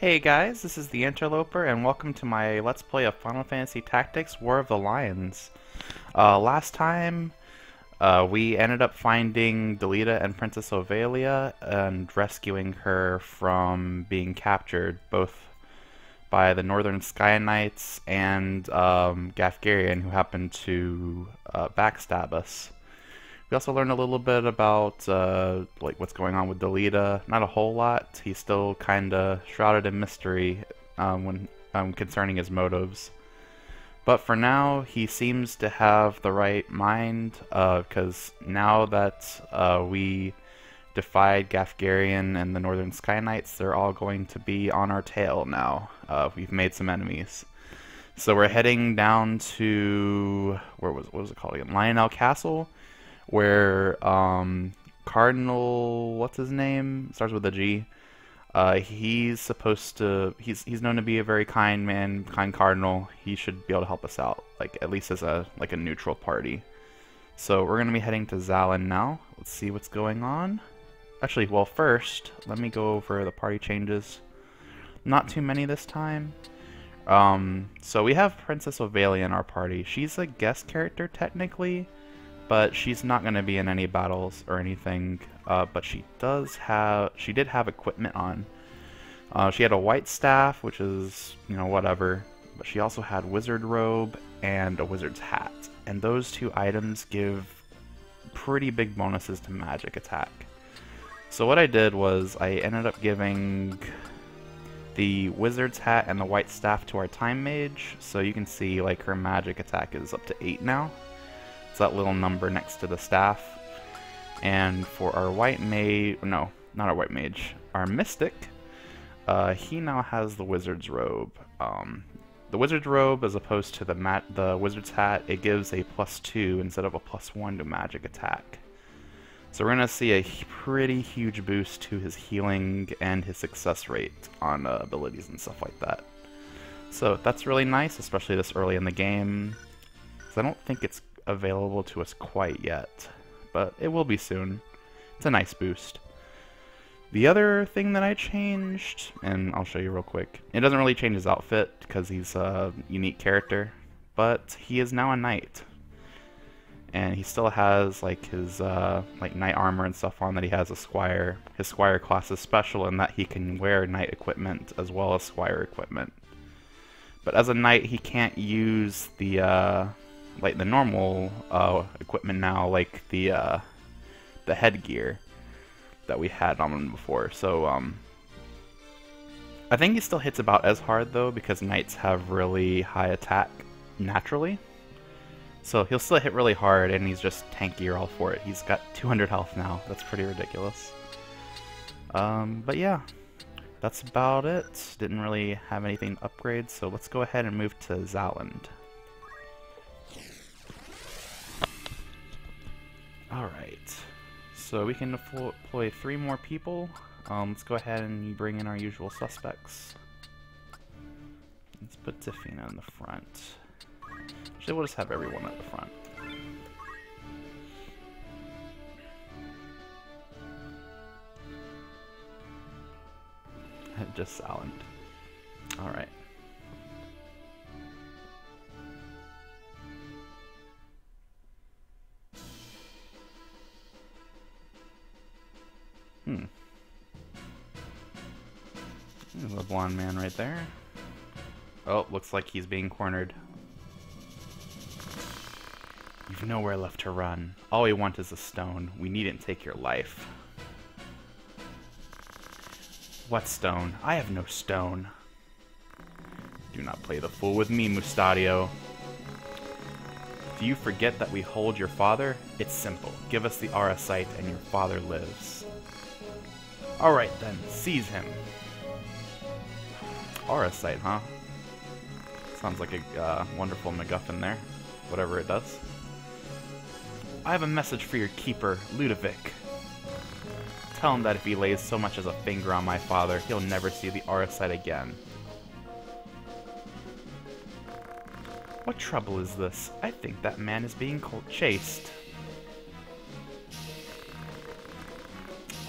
Hey guys, this is TheInterloper, and welcome to my Let's Play of Final Fantasy Tactics War of the Lions. Last time, we ended up finding Delita and Princess Ovelia and rescuing her from being captured, both by the Northern Sky Knights and Gafgarian, who happened to backstab us. We also learned a little bit about like what's going on with Delita. Not a whole lot. He's still kind of shrouded in mystery concerning his motives. But for now, he seems to have the right mind, because now that we defied Gafgarian and the Northern Sky Knights, they're all going to be on our tail now. We've made some enemies. So we're heading down to, what was it called again? Lionel Castle, where Cardinal, what's his name? Starts with a G. He's known to be a very kind man, kind cardinal. He should be able to help us out, like at least as a neutral party. So we're gonna be heading to Zalin now. Let's see what's going on. Actually, well, first let me go over the party changes. Not too many this time. So we have Princess Ovelia in our party. She's a guest character technically, but she's not going to be in any battles or anything. But she did have equipment on. She had a white staff, which is, whatever. But she also had wizard robe and a wizard's hat. And those two items give pretty big bonuses to magic attack. So what I did was I ended up giving the wizard's hat and the white staff to our time mage. So you can see like her magic attack is up to 8 now. It's that little number next to the staff. And for our white mage, no, not our white mage, our mystic, he now has the wizard's robe. The wizard's robe, as opposed to the wizard's hat, it gives a +2 instead of a +1 to magic attack. So we're going to see a pretty huge boost to his healing and his success rate on abilities and stuff like that. So that's really nice, especially this early in the game, because I don't think it's available to us quite yet, but it will be soon. It's a nice boost. The other thing that I changed, and I'll show you real quick, it doesn't really change his outfit because he's a unique character, but he is now a knight. And he still has like his like knight armor and stuff on that he has a squire. His squire class is special in that he can wear knight equipment as well as squire equipment. But as a knight, he can't use the like the normal equipment now, like the headgear that we had on him before. So I think he still hits about as hard though, because knights have really high attack naturally. So he'll still hit really hard, and he's just tankier all for it. He's got 200 health now. That's pretty ridiculous. But yeah, that's about it. Didn't really have anything to upgrade, so let's go ahead and move to Zaland. Alright, so we can deploy 3 more people. Let's go ahead and bring in our usual suspects. Let's put Tafina in the front. Actually, we'll just have everyone at the front. Just Zaland. Alright. There's a blonde man right there. Oh, looks like he's being cornered. You've nowhere left to run. All we want is a stone. We needn't take your life. What stone? I have no stone. Do not play the fool with me, Mustadio. Do you forget that we hold your father? It's simple. Give us the Arasite and your father lives. Alright then, seize him. Arasite, huh? Sounds like a wonderful MacGuffin there. Whatever it does. I have a message for your keeper, Ludovic. Tell him that if he lays so much as a finger on my father, he'll never see the Arasite again. What trouble is this? I think that man is being chased.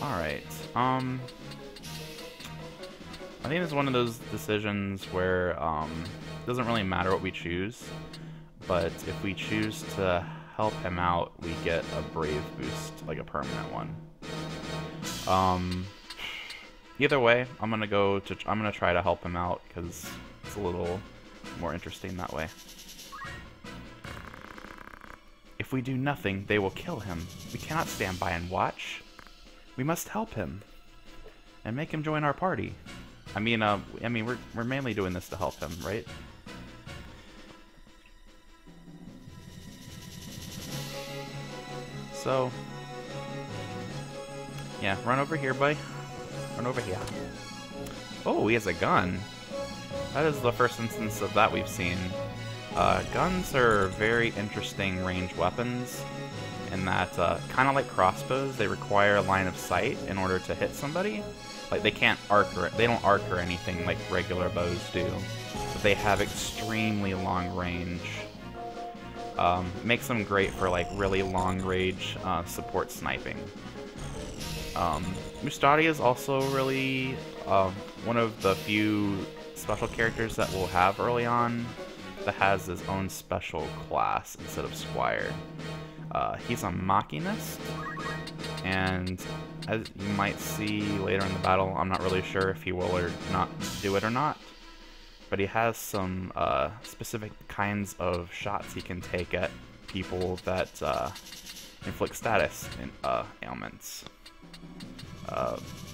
Alright, I think it's one of those decisions where it doesn't really matter what we choose, but if we choose to help him out, we get a brave boost, like a permanent one. Either way, I'm gonna try to help him out because it's a little more interesting that way. If we do nothing, they will kill him. We cannot stand by and watch. We must help him and make him join our party. I mean, we're mainly doing this to help him, right? So, yeah, run over here, buddy. Run over here. Oh, he has a gun. That is the first instance of that we've seen. Guns are very interesting ranged weapons in that, kind of like crossbows, they require a line of sight in order to hit somebody. Like, they can't arc or they don't arc or anything like regular bows do, but they have extremely long range. Makes them great for like really long range support sniping. Mustadio is also really one of the few special characters that we'll have early on that has his own special class instead of Squire. He's a machinist, and as you might see later in the battle, I'm not really sure if he will or not do it or not, but he has some specific kinds of shots he can take at people that inflict status ailments.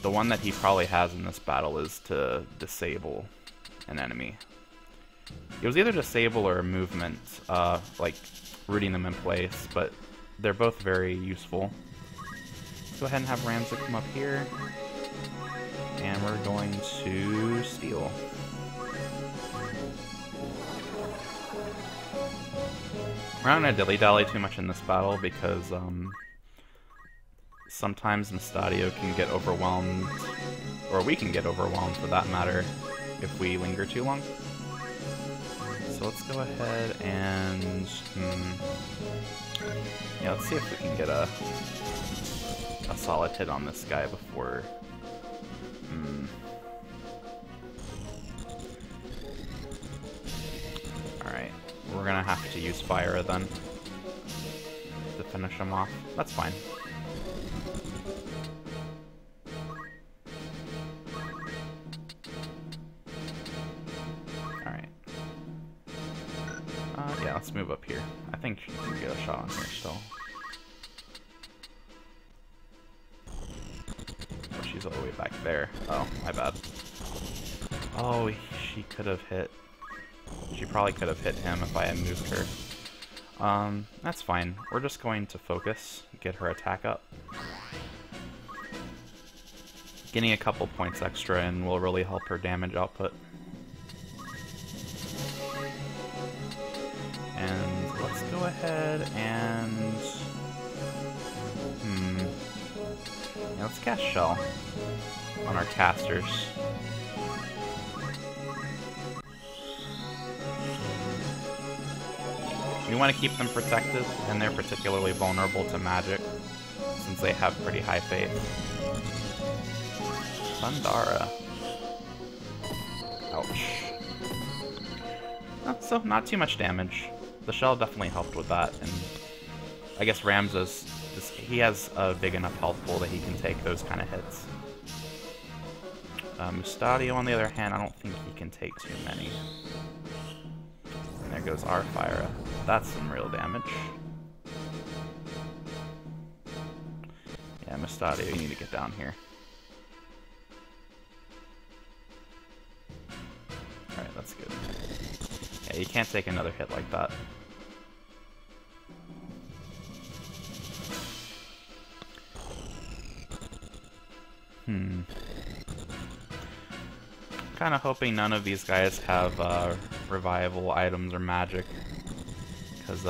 The one that he probably has in this battle is to disable an enemy. It was either disable or movement, like rooting them in place, but they're both very useful. Let's go ahead and have Ramza come up here, and we're going to steal. We're not going to dilly-dally too much in this battle because sometimes Mustadio can get overwhelmed, or we can get overwhelmed for that matter, if we linger too long. So let's go ahead and yeah, let's see if we can get a solid hit on this guy before. Alright, we're gonna have to use fire then to finish him off. That's fine. Yeah, let's move up here. I think she can get a shot on here still. Oh, she's all the way back there. Oh, my bad. Oh, she could have hit... She probably could have hit him if I had moved her. That's fine. We're just going to focus, get her attack up. Getting a couple points extra in will really help her damage output. And let's go ahead and... Yeah, let's cast Shell on our casters. We want to keep them protected, and they're particularly vulnerable to magic, since they have pretty high faith. Thundara. Ouch. Oh, so, not too much damage. The shell definitely helped with that, and I guess Ramza's, he has a big enough health pool that he can take those kind of hits. Mustadio, on the other hand, I don't think he can take too many. And there goes our fire. That's some real damage. Yeah, Mustadio, you need to get down here. Alright, that's good. Yeah, you can't take another hit like that. Kind of hoping none of these guys have revival items or magic, because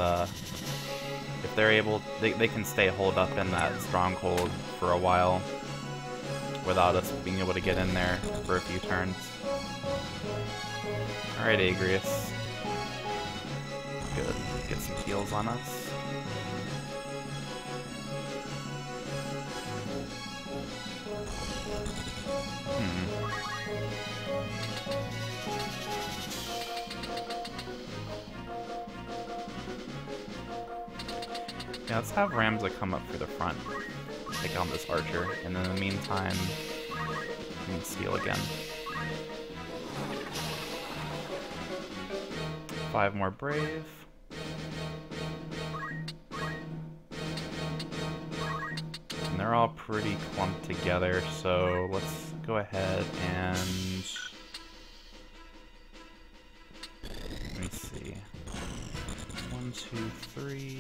if they're able, they can stay holed up in that stronghold for a while without us being able to get in there for a few turns. Alright, Agrias. Good. Get some heals on us. Yeah, let's have Ramza come up through the front, take on this archer, and in the meantime, we can steal again. 5 more brave. And they're all pretty clumped together, so let's go ahead and... let me see. 1, 2, 3...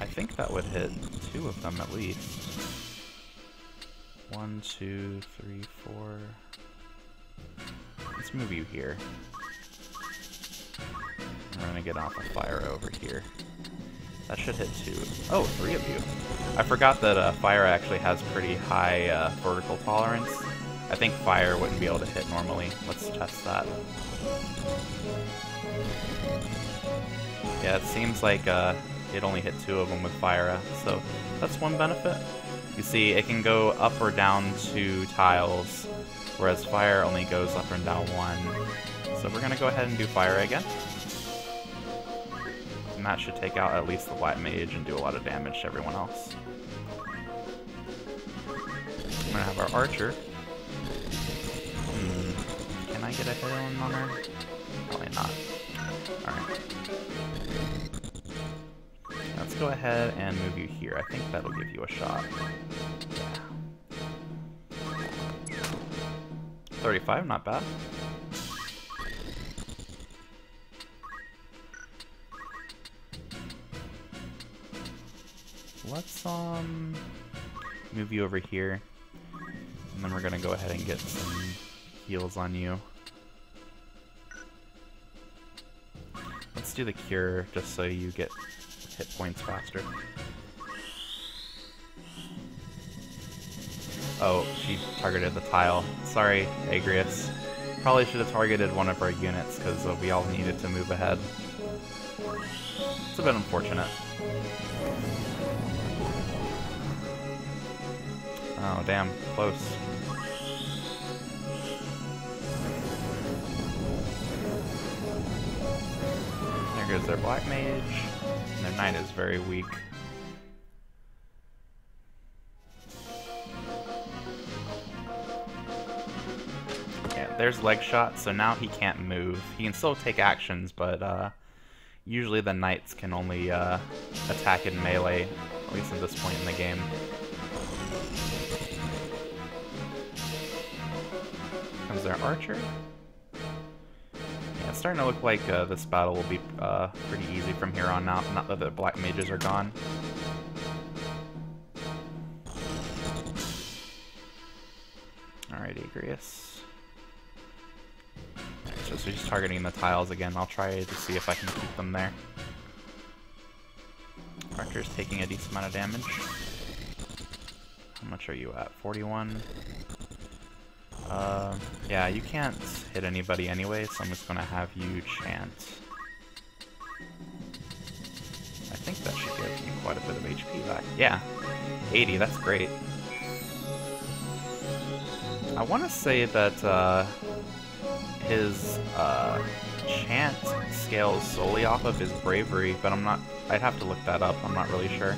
I think that would hit 2 of them at least. 1, 2, 3, 4... Let's move you here. We're gonna get off a fire over here. That should hit 2. Oh, 3 of you. I forgot that fire actually has pretty high vertical tolerance. I think fire wouldn't be able to hit normally. Let's test that. Yeah, it seems like it only hit 2 of them with fire, so that's one benefit. You see, it can go up or down 2 tiles, whereas fire only goes up and down 1. So we're gonna go ahead and do fire again. And that should take out at least the white mage and do a lot of damage to everyone else. I'm gonna have our archer. Can I get a hit on her? Probably not. Alright. Let's go ahead and move you here. I think that'll give you a shot. Yeah. 35, not bad. Let's move you over here, and then we're gonna go ahead and get some heals on you. Let's do the cure just so you get hit points faster. Oh, she targeted the tile. Sorry, Agrias. Probably should have targeted one of our units because we all needed to move ahead. It's a bit unfortunate. Oh, damn. Close. There goes their black mage. And their knight is very weak. Yeah, there's leg shot, so now he can't move. He can still take actions, but usually the knights can only attack in melee, at least at this point in the game. Comes their archer. Yeah, it's starting to look like this battle will be pretty easy from here on out, not that the black mages are gone. Alright, Agrias. So she's targeting the tiles again. I'll try to see if I can keep them there. Archer's taking a decent amount of damage. How much are you at? 41? Yeah, you can't hit anybody anyway, so I'm just gonna have you chant. I think that should give you quite a bit of HP back. Yeah, 80, that's great. I want to say that his chant scales solely off of his bravery, but I'm not... I'd have to look that up, I'm not really sure.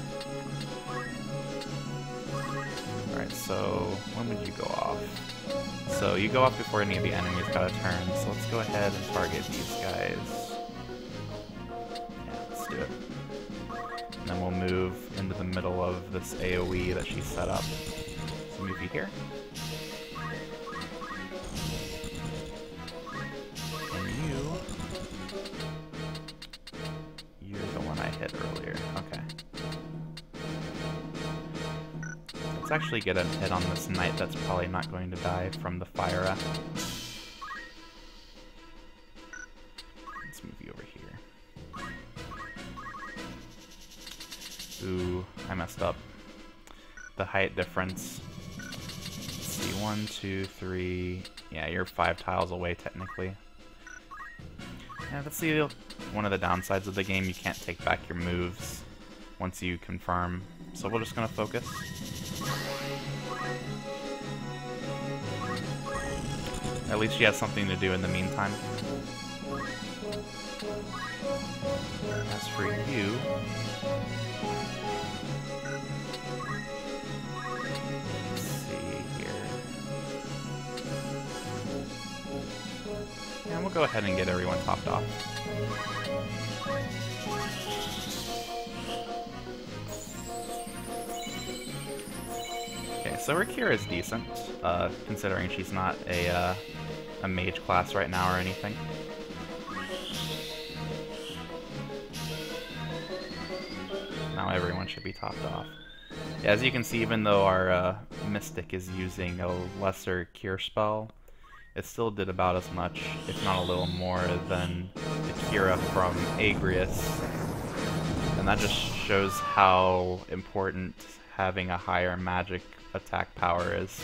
Alright, so when would you go off? So you go off before any of the enemies got a turn, so let's go ahead and target these guys. Yeah, let's do it. And then we'll move into the middle of this AoE that she set up. So move you here. And you're the one I hit earlier. Okay. Let's actually get a hit on this knight that's probably not going to die from the fire. Let's move you over here. Ooh, I messed up. The height difference. Let's see, 1, 2, 3. Yeah, you're 5 tiles away technically. Yeah, that's the one of the downsides of the game. You can't take back your moves once you confirm. So we're just gonna focus. At least she has something to do in the meantime. As for we'll go ahead and get everyone topped off. Okay, so Rakira is decent, considering she's not a mage class right now or anything. Now everyone should be topped off. Yeah, as you can see, even though our Mystic is using a lesser cure spell, it still did about as much, if not a little more, than the Kira from Agrias. And that just shows how important having a higher magic attack power is.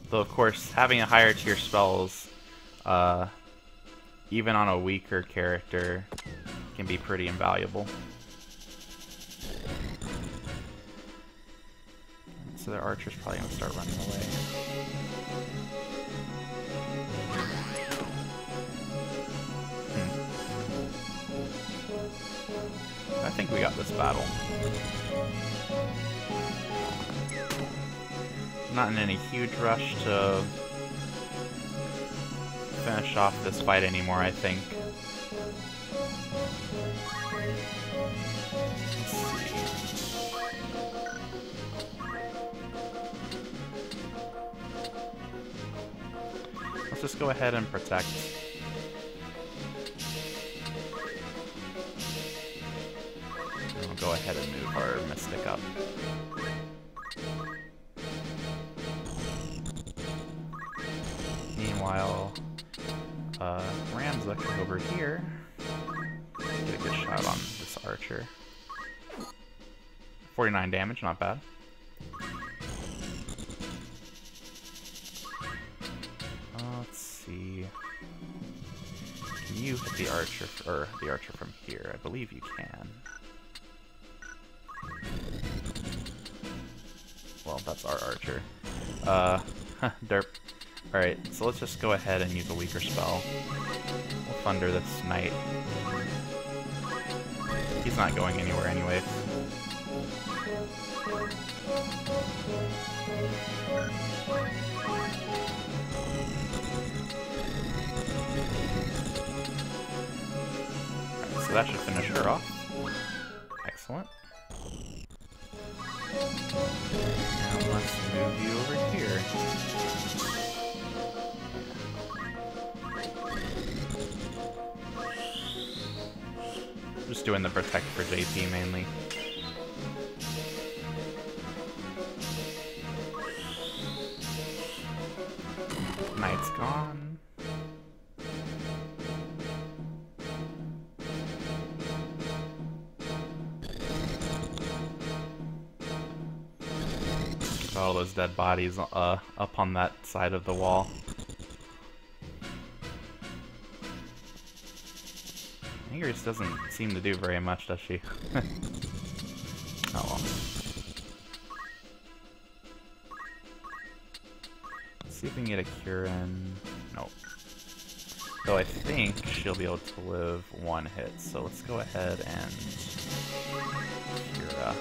Though of course, having a higher tier spells, even on a weaker character, can be pretty invaluable. So their archer's probably going to start running away. I think we got this battle. Not in any huge rush to finish off this fight anymore, I think. Let's just go ahead and protect. And we'll go ahead and move our Mystic up. Meanwhile, Ramza can over here get a good shot on this archer. 49 damage, not bad. Let's see. Can you hit the archer, or the archer from here? I believe you can. Well, that's our archer. Derp. Alright, so let's just go ahead and use a weaker spell. We'll thunder this knight. He's not going anywhere anyways. Alright, so that should finish her off. Excellent. Now let's move you over here. Just doing the protect for JP mainly. Knight's gone. Got all those dead bodies up on that side of the wall. Agrias doesn't seem to do very much, does she? Oh well. Let's see if we can get a cure in. Nope. Though I think she'll be able to live one hit, so let's go ahead and cure.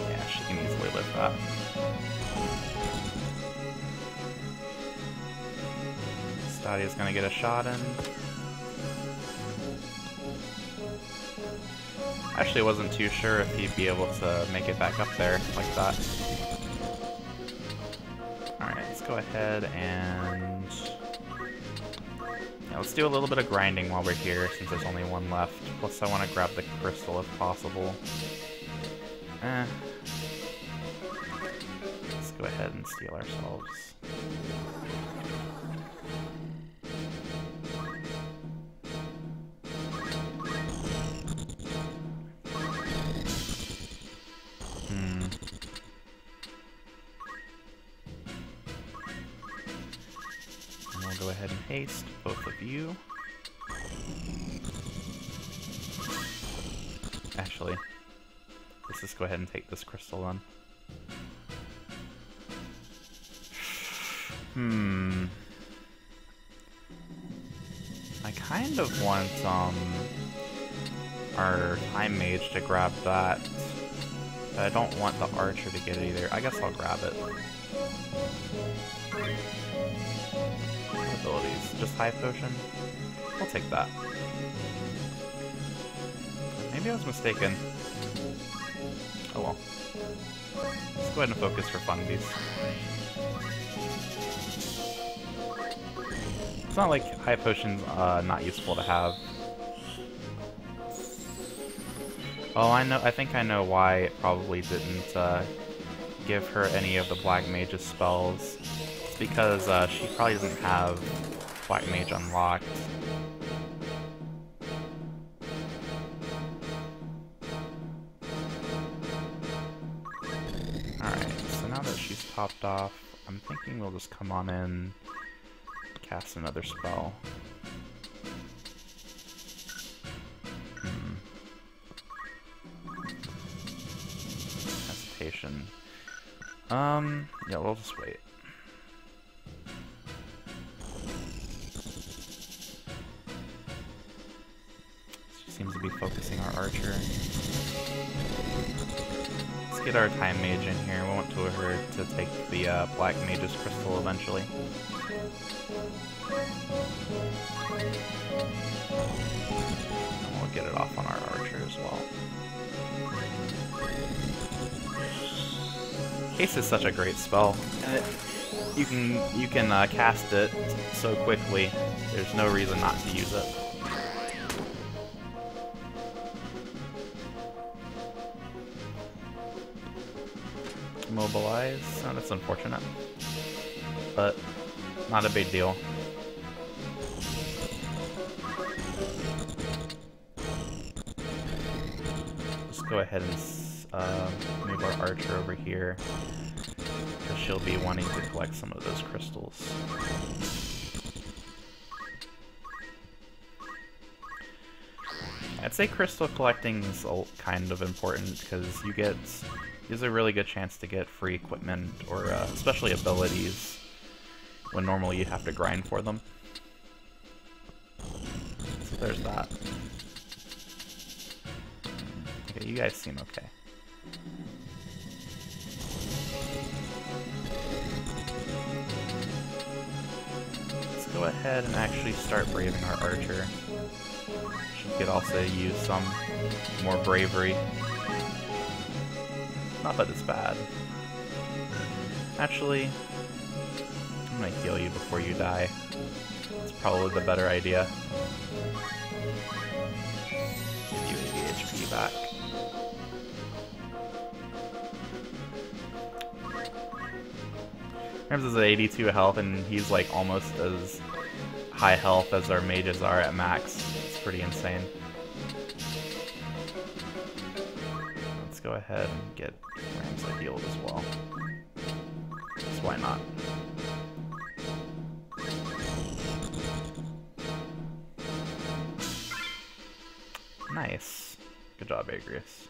Yeah, she can easily live that. Mustadio's gonna get a shot in. Actually, wasn't too sure if he'd be able to make it back up there like that. Alright, let's go ahead and... yeah, let's do a little bit of grinding while we're here, since there's only one left. Plus, I want to grab the crystal if possible. Let's go ahead and steal ourselves. And we'll go ahead and haste both of you. Actually, let's just go ahead and take this crystal then. I kind of want, our Time Mage to grab that. But I don't want the Archer to get it either. I guess I'll grab it. Abilities. Just High Potion? I'll take that. Maybe I was mistaken. Oh well. Let's go ahead and focus for funsies. It's not like High Potion's not useful to have. Oh, I think I know why it probably didn't give her any of the Black Mage's spells. It's because she probably doesn't have Black Mage unlocked. Alright, so now that she's topped off, I'm thinking we'll just come on in, cast another spell. Hesitation. Yeah, we'll just wait. She seems to be focusing our Archer. Let's get our Time Mage in here. We want her to take the Black Mage's crystal eventually. And we'll get it off on our Archer as well. Haste is such a great spell. You can cast it so quickly. There's no reason not to use it. Mobilize. Oh, that's unfortunate, but not a big deal. Let's go ahead and move our Archer over here, because she'll be wanting to collect some of those crystals. I'd say crystal collecting is kind of important, because you get gives a really good chance to get free equipment, or especially abilities, when normally you'd have to grind for them. So there's that. Okay, you guys seem okay. Let's go ahead and actually start braving our Archer. She could also use some more bravery. Not that it's bad. Actually, I'm gonna heal you before you die. It's probably the better idea. Give you 80 HP back. Ramza is at 82 health, and he's like almost as high health as our mages are at max. It's pretty insane. Let's go ahead and get Ramza healed as well. Because why not? Nice. Good job, Agrias.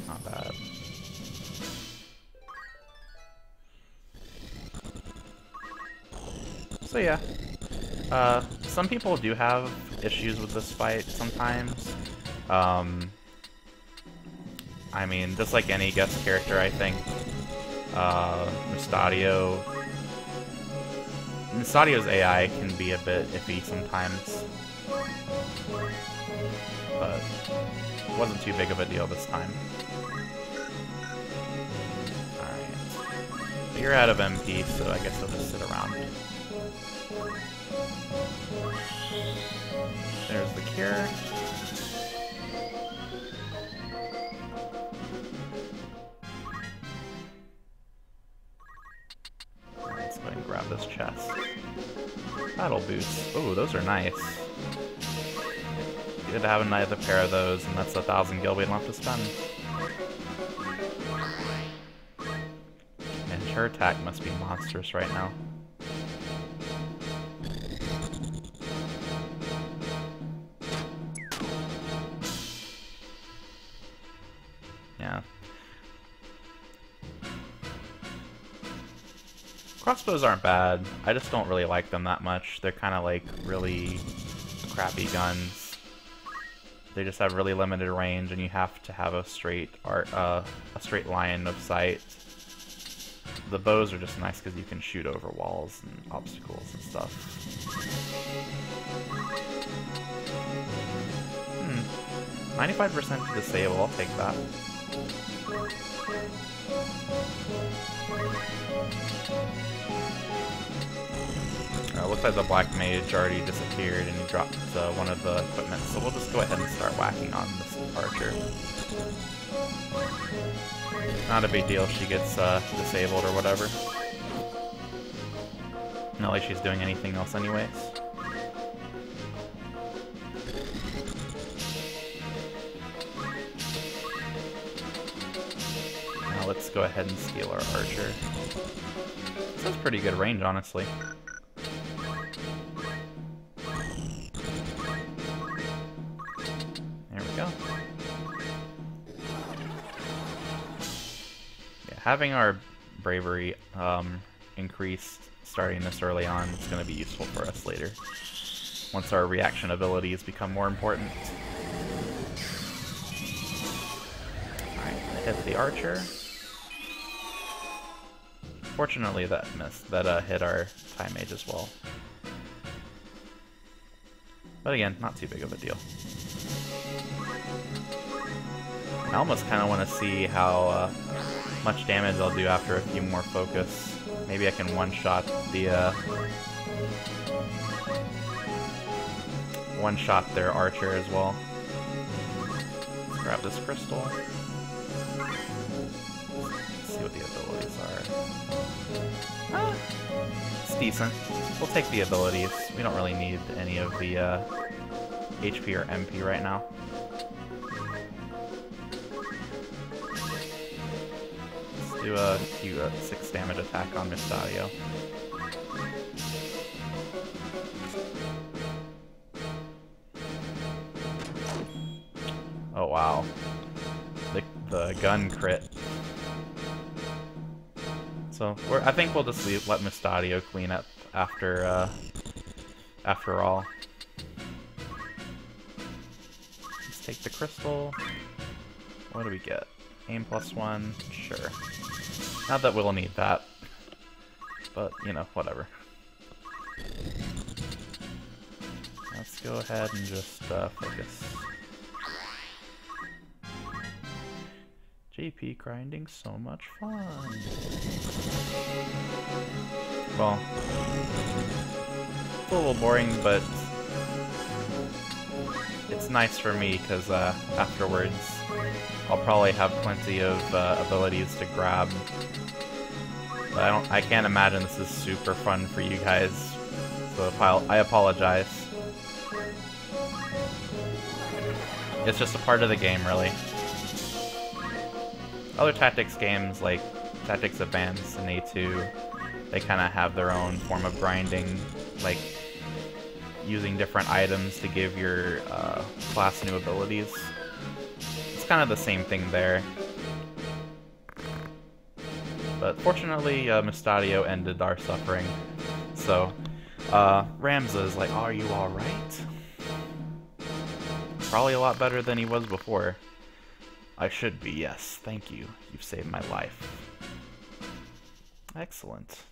Not bad. So yeah. Some people do have issues with this fight sometimes. I mean, just like any guest character, I think, Mustadio's AI can be a bit iffy sometimes, but it wasn't too big of a deal this time. Alright. You're out of MP, so I guess I'll just sit around. There's the cure. Let's go ahead and grab this chest. Battle boots. Oh, those are nice. Good to have another pair of those, and that's 1,000 gil we don't have to spend. And her attack must be monstrous right now. Yeah. Crossbows aren't bad. I just don't really like them that much. They're kind of like really crappy guns. They just have really limited range, and you have to have a straight line of sight. The bows are just nice because you can shoot over walls and obstacles and stuff. 95% to disable, I'll take that. Looks like the black mage already disappeared and he dropped one of the equipment, so we'll just go ahead and start whacking on this archer. Not a big deal, she gets disabled or whatever. Not like she's doing anything else anyways. Now let's go ahead and steal our archer. This has pretty good range, honestly. Having our bravery increased starting this early on is going to be useful for us later, once our reaction abilities become more important. Alright, hit the archer. Fortunately that missed. That hit our time mage as well. But again, not too big of a deal. I almost kind of want to see how much damage I'll do after a few more focus. Maybe I can one-shot their archer as well. Let's grab this crystal. Let's see what the abilities are. It's decent. We'll take the abilities. We don't really need any of the HP or MP right now. Do a 6 damage attack on Mustadio. Oh wow, the gun crit. So I think we'll just let Mustadio clean up after all. Let's take the crystal. What do we get? Aim +1, sure. Not that we'll need that, but, you know, whatever. Let's go ahead and just focus. JP grinding, so much fun. Well, it's a little boring, but it's nice for me because afterwards I'll probably have plenty of abilities to grab. But I can't imagine this is super fun for you guys, so I apologize. It's just a part of the game, really. Other tactics games like Tactics Advance and A2, they kind of have their own form of grinding, like using different items to give your class new abilities. It's kind of the same thing there. But fortunately, Mustadio ended our suffering. So, Ramza is like, are you alright? Probably a lot better than he was before. I should be, yes. Thank you. You've saved my life. Excellent.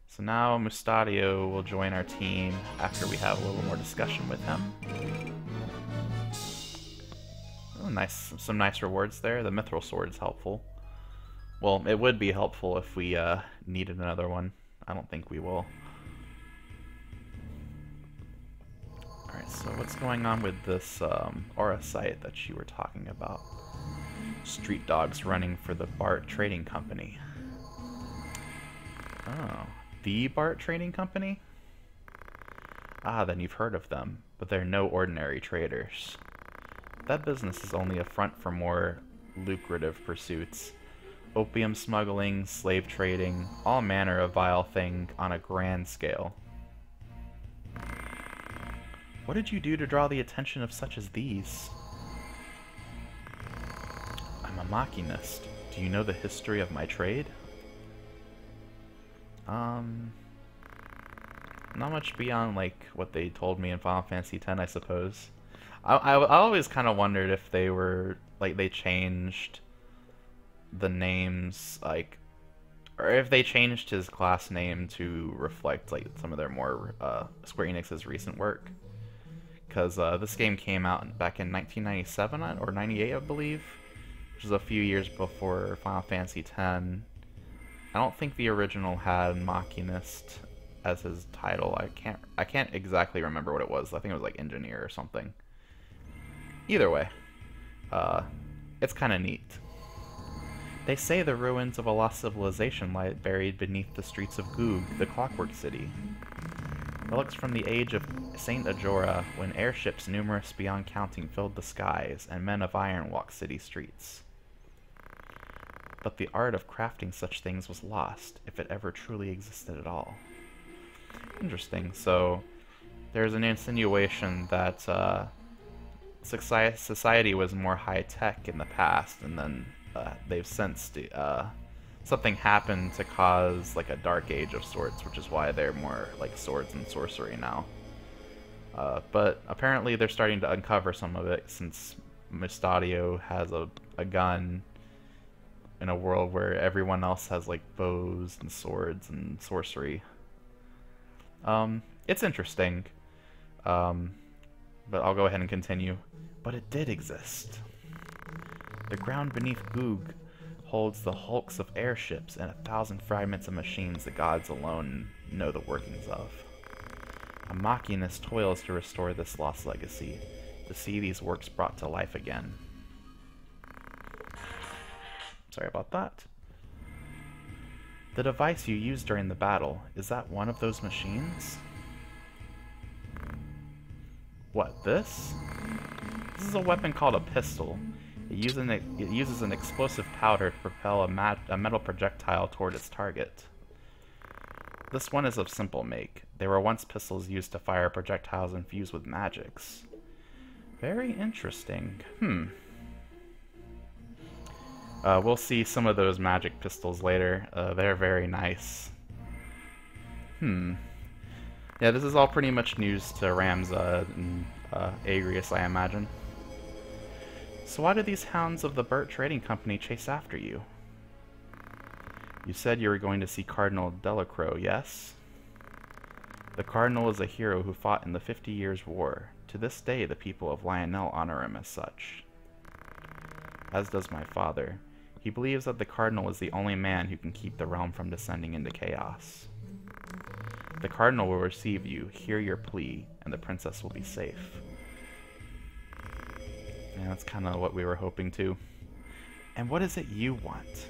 So now Mustadio will join our team after we have a little more discussion with him. Oh, nice. Some nice rewards there. The mithril sword's helpful. Well, it would be helpful if we needed another one. I don't think we will. Alright, so what's going on with this aura site that you were talking about? Street dogs running for the Baert Trading Company. Oh, the Baert Trading Company? Ah, then you've heard of them, but they're no ordinary traders. That business is only a front for more lucrative pursuits. Opium smuggling, slave trading, all manner of vile thing on a grand scale. What did you do to draw the attention of such as these? I'm a machinist. Do you know the history of my trade? Um, Not much beyond like what they told me in Final Fantasy X, I suppose. I always kind of wondered if they were like they changed the names like, or if they changed his class name to reflect like some of their more Square Enix's recent work. Because this game came out back in 1997 or 98, I believe, which is a few years before Final Fantasy X. I don't think the original had machinist as his title. I can't exactly remember what it was. I think it was like engineer or something. Either way, it's kind of neat. They say the ruins of a lost civilization lie buried beneath the streets of Goog, the Clockwork City. Relics from the age of Saint Ajora, when airships numerous beyond counting filled the skies, and men of iron walked city streets. But the art of crafting such things was lost, if it ever truly existed at all. Interesting. So, there's an insinuation that society was more high-tech in the past, and then they've since something happened to cause like a dark age of sorts, which is why they're more like swords and sorcery now. But apparently they're starting to uncover some of it, since Mustadio has a gun in a world where everyone else has like bows and swords and sorcery. It's interesting, but I'll go ahead and continue. But it did exist. The ground beneath Goog holds the hulks of airships and 1,000 fragments of machines the gods alone know the workings of. A machinist toils to restore this lost legacy, to see these works brought to life again. Sorry about that. The device you used during the battle, is that one of those machines? What, this? This is a weapon called a pistol. It uses an explosive powder to propel a metal projectile toward its target. This one is of simple make. They were once pistols used to fire projectiles infused with magics. Very interesting. We'll see some of those magic pistols later. They're very nice. Yeah, this is all pretty much news to Ramza and Agrias, I imagine. So why do these hounds of the Baert Trading Company chase after you? You said you were going to see Cardinal Delacroix, yes? The Cardinal is a hero who fought in the 50 Years' War. To this day, the people of Lionel honor him as such. As does my father. He believes that the Cardinal is the only man who can keep the realm from descending into chaos. The Cardinal will receive you, hear your plea, and the princess will be safe. Yeah, that's kind of what we were hoping to. And what is it you want?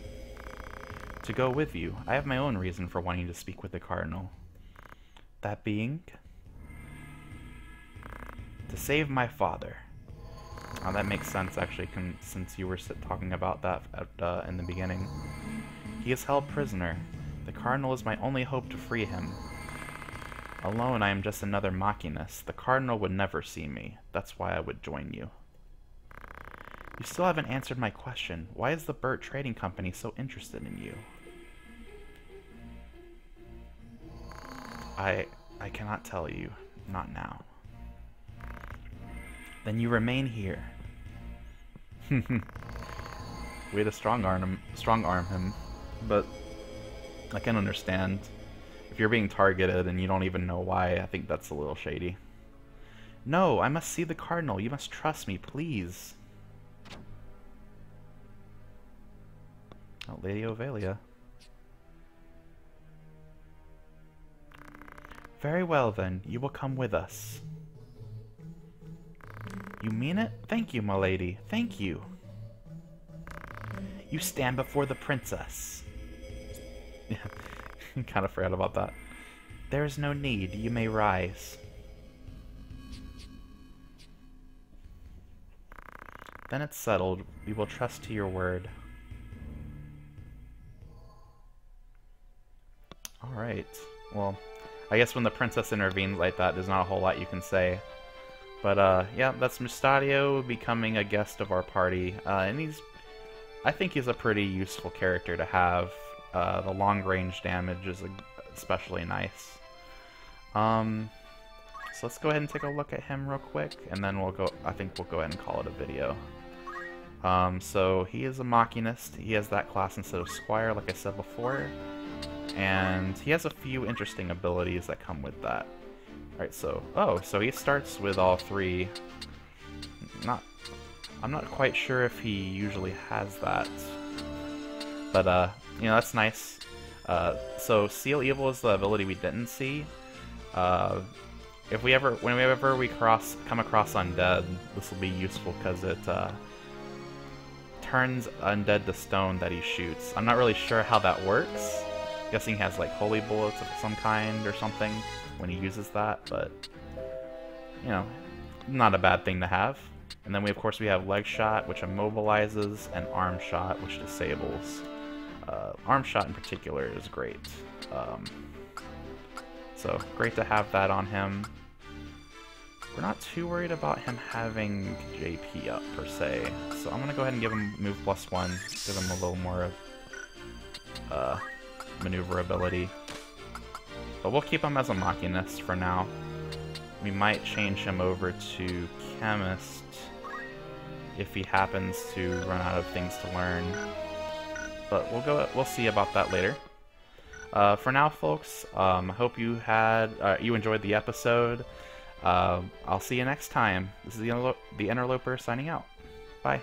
To go with you. I have my own reason for wanting to speak with the Cardinal. That being? To save my father. Oh, that makes sense, actually, since you were talking about that in the beginning. He is held prisoner. The Cardinal is my only hope to free him. Alone, I am just another machinist. The Cardinal would never see me. That's why I would join you. You still haven't answered my question. Why is the Baert Trading Company so interested in you? I cannot tell you. Not now. Then you remain here. Way to strong arm him, but I can understand. If you're being targeted and you don't even know why, I think that's a little shady. No, I must see the Cardinal. You must trust me, please. Oh, Lady Ovelia. Very well, then. You will come with us. You mean it? Thank you, my lady. Thank you. You stand before the princess. Yeah, kind of forgot about that. There is no need. You may rise. Then it's settled. We will trust to your word. Alright. Well, I guess when the princess intervenes like that, there's not a whole lot you can say. But, yeah, that's Mustadio becoming a guest of our party. And I think he's a pretty useful character to have. The long-range damage is especially nice. So let's go ahead and take a look at him real quick, and then I think we'll go ahead and call it a video. So he is a machinist. He has that class instead of squire, like I said before, and he has a few interesting abilities that come with that. Alright, so he starts with all three. I'm not quite sure if he usually has that, but you know, that's nice. So Seal Evil is the ability we didn't see. Whenever we come across undead, this will be useful because it turns undead to stone that he shoots. I'm not really sure how that works. Guessing he has like holy bullets of some kind or something when he uses that, but you know, not a bad thing to have. And then of course we have leg shot, which immobilizes, and arm shot, which disables. Arm shot in particular is great. So great to have that on him. We're not too worried about him having JP up per se, so I'm gonna go ahead and give him move +1, give him a little more of maneuverability. But we'll keep him as a machinist for now. We might change him over to chemist if he happens to run out of things to learn. But we'll see about that later. For now, folks, I hope you enjoyed the episode. I'll see you next time. This is the Interloper signing out. Bye.